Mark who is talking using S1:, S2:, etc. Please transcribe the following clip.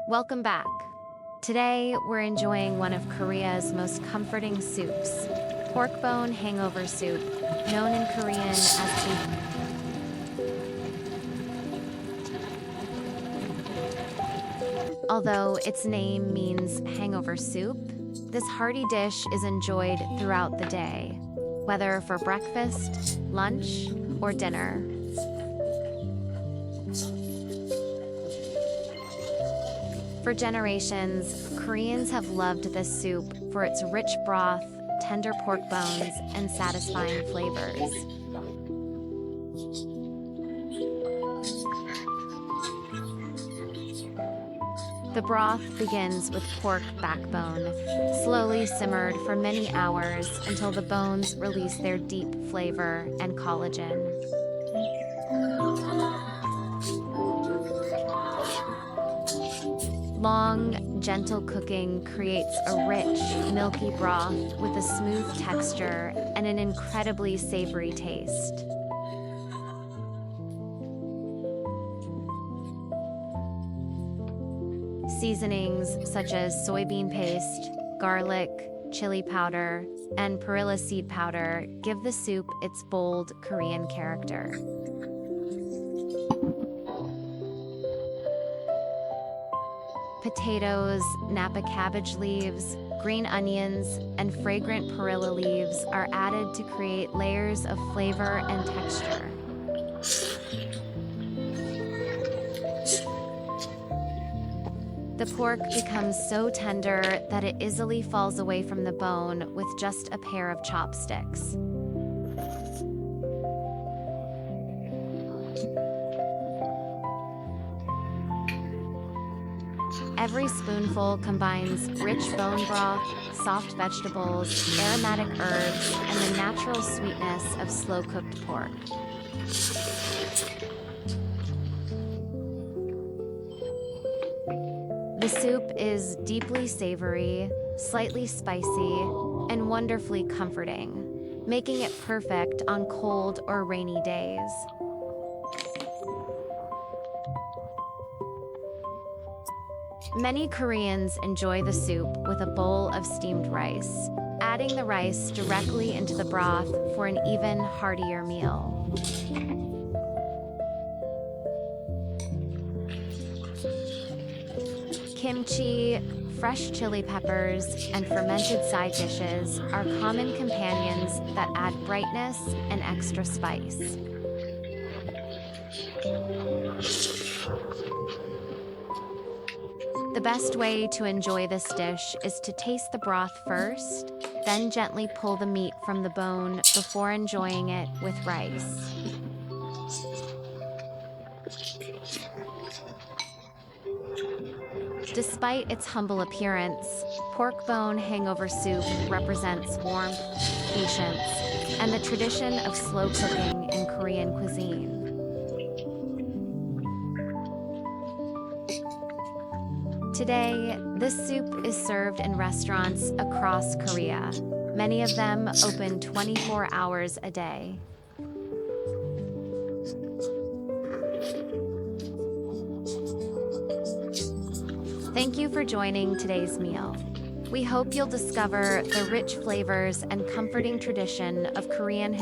S1: Welcome back. Today, we're enjoying one of Korea's most comforting soups, pork bone hangover soup, known in Korean as Ugeoji. Although its name means hangover soup, this hearty dish is enjoyed throughout the day, whether for breakfast, lunch, or dinner. For generations, Koreans have loved this soup for its rich broth, tender pork bones, and satisfying flavors. The broth begins with pork backbone, slowly simmered for many hours until the bones release their deep flavor and collagen. Long, gentle cooking creates a rich, milky broth with a smooth texture and an incredibly savory taste. Seasonings such as soybean paste, garlic, chili powder, and perilla seed powder give the soup its bold Korean character. Potatoes, Napa cabbage leaves, green onions, and fragrant perilla leaves are added to create layers of flavor and texture. The pork becomes so tender that it easily falls away from the bone with just a pair of chopsticks. Every spoonful combines rich bone broth, soft vegetables, aromatic herbs, and the natural sweetness of slow-cooked pork. The soup is deeply savory, slightly spicy, and wonderfully comforting, making it perfect on cold or rainy days. Many Koreans enjoy the soup with a bowl of steamed rice, adding the rice directly into the broth for an even heartier meal. Kimchi, fresh chili peppers, and fermented side dishes are common companions that add brightness and extra spice. The best way to enjoy this dish is to taste the broth first, then gently pull the meat from the bone before enjoying it with rice. Despite its humble appearance, pork bone hangover soup represents warmth, patience, and the tradition of slow cooking in Korean cuisine. Today, this soup is served in restaurants across Korea, many of them open 24 hours a day. Thank you for joining today's meal. We hope you'll discover the rich flavors and comforting tradition of Korean.